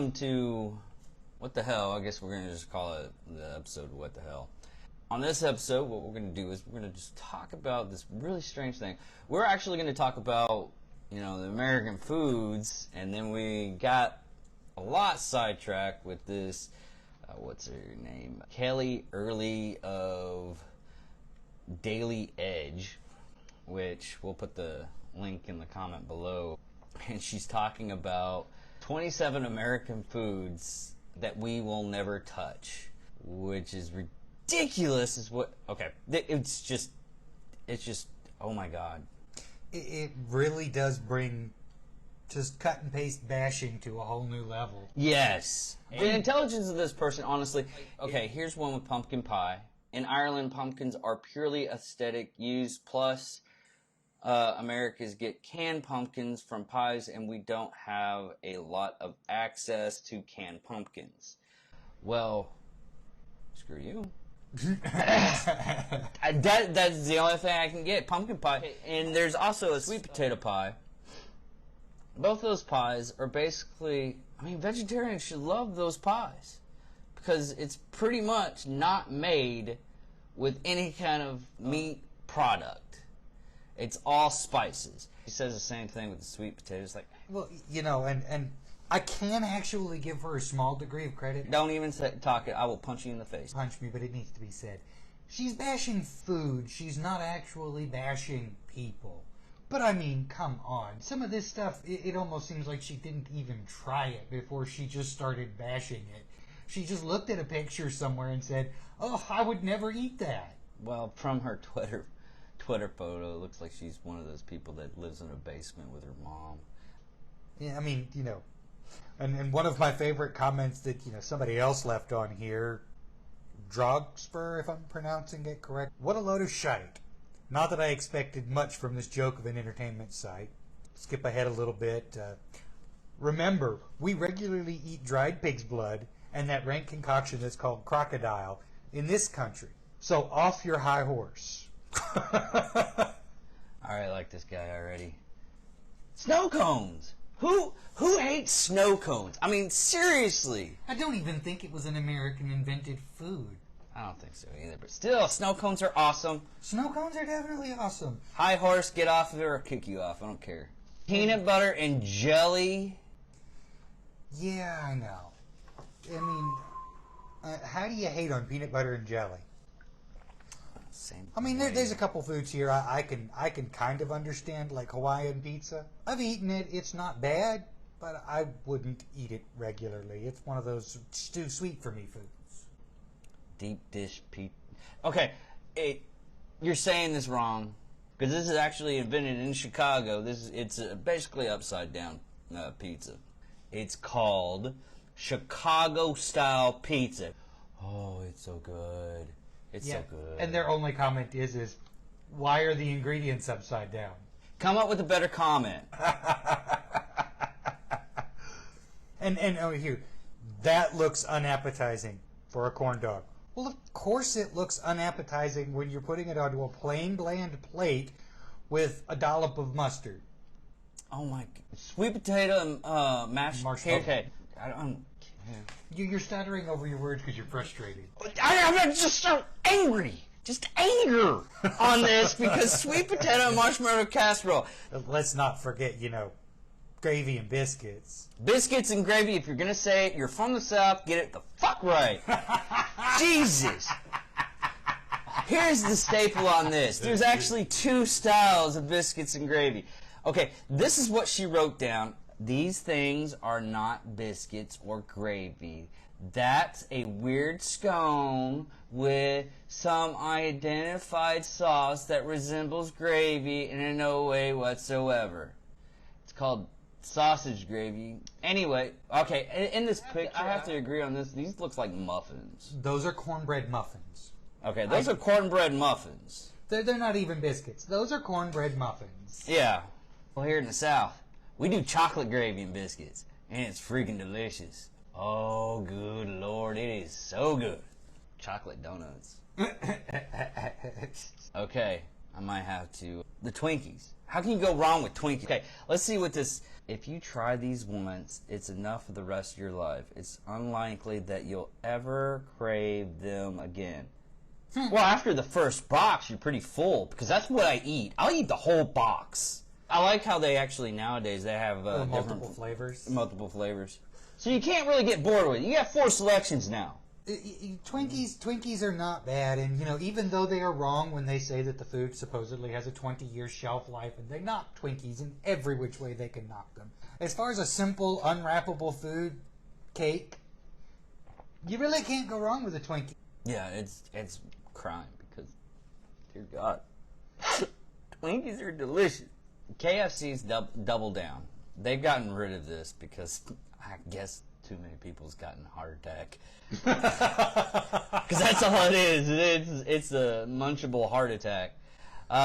welcome to What the Hell. I guess we're going to just call it the episode What the Hell. On this episode, what we're going to do is we're going to just talk about this really strange thing. We're actually going to talk about, the American foods, and then we got a lot sidetracked with this, what's her name? Kelly Early of Daily Edge, which we'll put the link in the comment below. And she's talking about 27 American foods that we will never touch, which is ridiculous. It's just, oh my God. It really does bring just cut and paste bashing to a whole new level. Yes. The intelligence of this person, honestly. Okay, here's one with pumpkin pie. In Ireland, pumpkins are purely aesthetic use, plus Americans get canned pumpkins from pies, and we don't have a lot of access to canned pumpkins. Well, screw you. That's the only thing I can get, pumpkin pie. And there's also a sweet potato pie. Both those pies are basically, vegetarians should love those pies, because it's pretty much not made with any kind of meat product. It's all spices. He says the same thing with the sweet potatoes. Well, and I can actually give her a small degree of credit. Don't even talk it. I will punch you in the face. Punch me, but it needs to be said. She's bashing food. She's not actually bashing people. But come on. Some of this stuff, it almost seems like she didn't even try it before she just started bashing it. She just looked at a picture somewhere and said, "Oh, I would never eat that." Well, from her Twitter photo, it looks like she's one of those people that lives in a basement with her mom. Yeah, and one of my favorite comments that, somebody else left on here, Drogspur, if I'm pronouncing it correct. What a load of shite. Not that I expected much from this joke of an entertainment site. Skip ahead a little bit. Remember, we regularly eat dried pig's blood and that rank concoction that's called crocodile in this country. So off your high horse. I like this guy already. Snow cones! Who hates snow cones? Seriously! I don't even think it was an American invented food. I don't think so either, but still, snow cones are awesome. Snow cones are definitely awesome. High horse, get off of it or kick you off. I don't care. Peanut butter and jelly? Yeah, I know. How do you hate on peanut butter and jelly? Same. There's a couple foods here I can kind of understand, like Hawaiian pizza. I've eaten it. It's not bad, but I wouldn't eat it regularly. It's one of those too sweet for me foods. Deep dish pizza. Okay, you're saying this wrong, because this is actually invented in Chicago. It's basically upside down pizza. It's called Chicago style pizza. Oh, it's so good. It's so good. And their only comment is why are the ingredients upside down? Come up with a better comment. and here, that looks unappetizing for a corn dog. Well, of course it looks unappetizing when you're putting it onto a plain, bland plate with a dollop of mustard. Oh my! Sweet potato and mashed. Okay. You're stuttering over your words because you're frustrated. I'm just so angry. Just anger on this because sweet potato and marshmallow casserole. Let's not forget, gravy and biscuits. Biscuits and gravy, if you're going to say it, you're from the South, get it the fuck right. Jesus. Here's the staple on this. There's actually two styles of biscuits and gravy. Okay, this is what she wrote down. These things are not biscuits or gravy. That's a weird scone with some identified sauce that resembles gravy in no way whatsoever. It's called sausage gravy. Anyway, okay, in this picture, I have to agree on this. These looks like muffins. Those are cornbread muffins. Okay, those are cornbread muffins. They're not even biscuits. Those are cornbread muffins. Yeah. Well, here in the South, we do chocolate gravy and biscuits, and it's freaking delicious. Oh, good Lord, it is so good. Chocolate donuts. Okay, I might have to. The Twinkies. How can you go wrong with Twinkies? Okay, let's see what this... If you try these once, it's enough for the rest of your life. It's unlikely that you'll ever crave them again. Well, after the first box, you're pretty full, because that's what I eat. I'll eat the whole box. I like how they actually, nowadays, they have multiple flavors. Multiple flavors. So you can't really get bored with it. You got 4 selections now. Twinkies are not bad, and even though they are wrong when they say that the food supposedly has a 20-year shelf life, and they knock Twinkies in every which way they can knock them. As far as a simple, unwrappable food, cake, you really can't go wrong with a Twinkie. Yeah, it's crime because, dear God, Twinkies are delicious. KFC's double down. They've gotten rid of this because I guess too many people's gotten a heart attack. Because that's all it is. It's a munchable heart attack.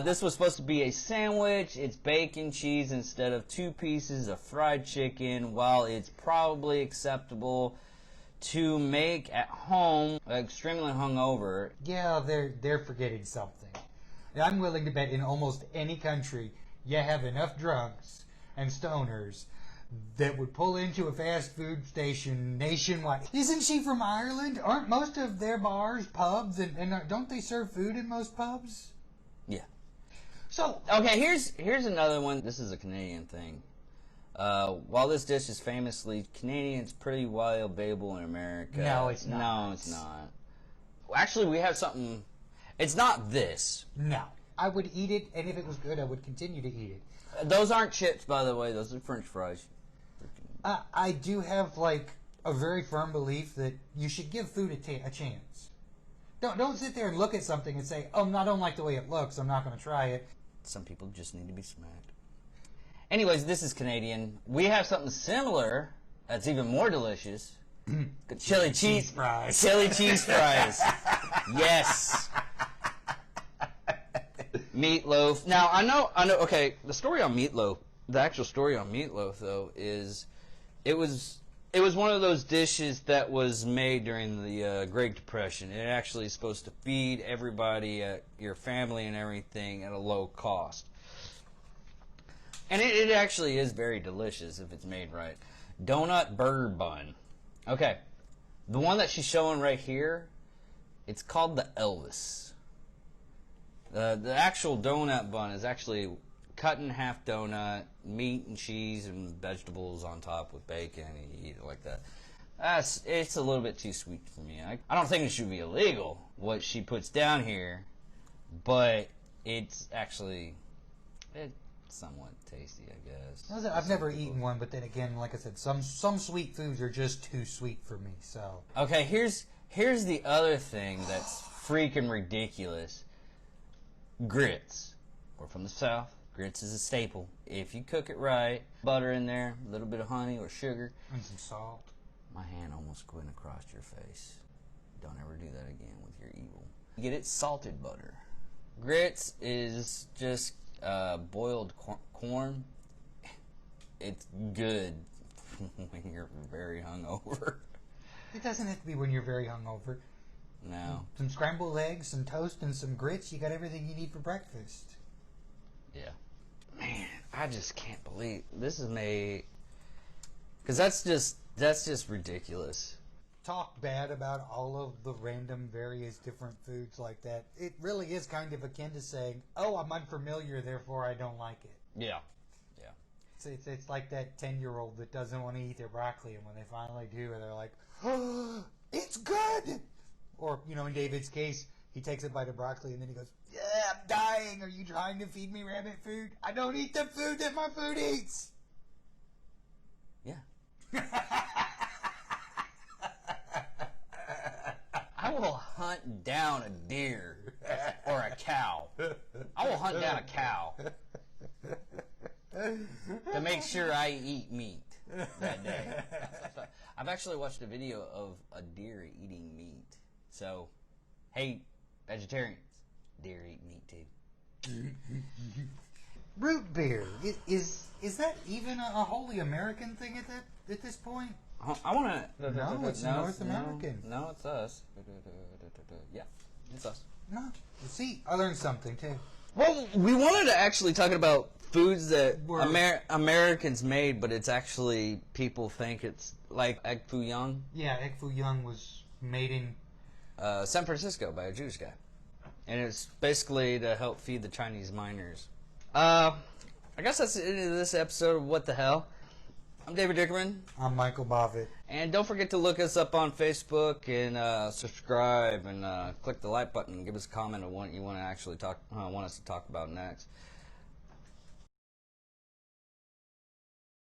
This was supposed to be a sandwich. It's bacon, cheese instead of 2 pieces of fried chicken. While it's probably acceptable to make at home, extremely hungover. Yeah, they're forgetting something. I'm willing to bet in almost any country you have enough drunks and stoners that would pull into a fast food station nationwide. Isn't she from Ireland? Aren't most of their bars pubs, and don't they serve food in most pubs? Yeah. So okay, here's another one. This is a Canadian thing. While this dish is famously Canadian, it's pretty widely available in America. No, it's not. No, it's not. Actually, we have something. It's not this. No. I would eat it, and if it was good, I would continue to eat it. Those aren't chips, by the way. Those are French fries. I do have, like, a very firm belief that you should give food a chance. Don't sit there and look at something and say, oh, I don't like the way it looks, I'm not going to try it. Some people just need to be smacked. Anyways, this is Canadian. We have something similar that's even more delicious. Chili cheese fries. Chili cheese fries. Yes. Meatloaf. Now, I know, okay, the story on Meatloaf, the actual story on Meatloaf, though, is it was one of those dishes that was made during the Great Depression. It actually is supposed to feed everybody, your family and everything, at a low cost. And it actually is very delicious if it's made right. Donut burger bun. Okay, the one that she's showing right here, it's called the Elvis. The actual donut bun is actually cut in half donut, meat and cheese and vegetables on top with bacon, and you eat it like that. It's a little bit too sweet for me. I don't think it should be illegal, what she puts down here, but it's actually somewhat tasty, I guess. I've never eaten one, but then again, like I said, some sweet foods are just too sweet for me, so. Okay, here's the other thing that's freaking ridiculous. Grits. We're from the South. Grits is a staple. If you cook it right, butter in there, a little bit of honey or sugar. And some salt. My hand almost went across your face. Don't ever do that again with your evil. Get it salted butter. Grits is just boiled corn. It's good when you're very hungover. It doesn't have to be when you're very hungover. No. Some scrambled eggs, some toast, and some grits. You got everything you need for breakfast. Yeah. Man, I just can't believe this is made. Because that's just ridiculous. Talk bad about all of the random various different foods like that. It really is kind of akin to saying, oh, I'm unfamiliar, therefore I don't like it. Yeah. It's like that 10-year-old that doesn't want to eat their broccoli, and when they finally do, they're like, oh, it's good! Or, in David's case, he takes a bite of broccoli, and then he goes, yeah, I'm dying! Are you trying to feed me rabbit food? I don't eat the food that my food eats! Yeah. I will hunt down a deer or a cow. I will hunt down a cow to make sure I eat meat that day. I've actually watched a video of a deer eating meat. So, hey, vegetarians, deer eat meat too. Root beer. Is that even a wholly American thing at this point? I want to... No, it's North American. No, it's us. Yeah, it's us. No. See, I learned something, too. Well, we wanted to actually talk about foods that Were- Americans made, but it's actually people think it's like egg foo young, Yeah, Egg Foo Young was made in. San Francisco by a Jewish guy, and it's basically to help feed the Chinese miners. I guess that's the end of this episode of What the Hell. I'm David Dickerman, I'm Michael Boffitt. and don't forget to look us up on Facebook and subscribe and click the like button and give us a comment on what you want to actually want us to talk about next.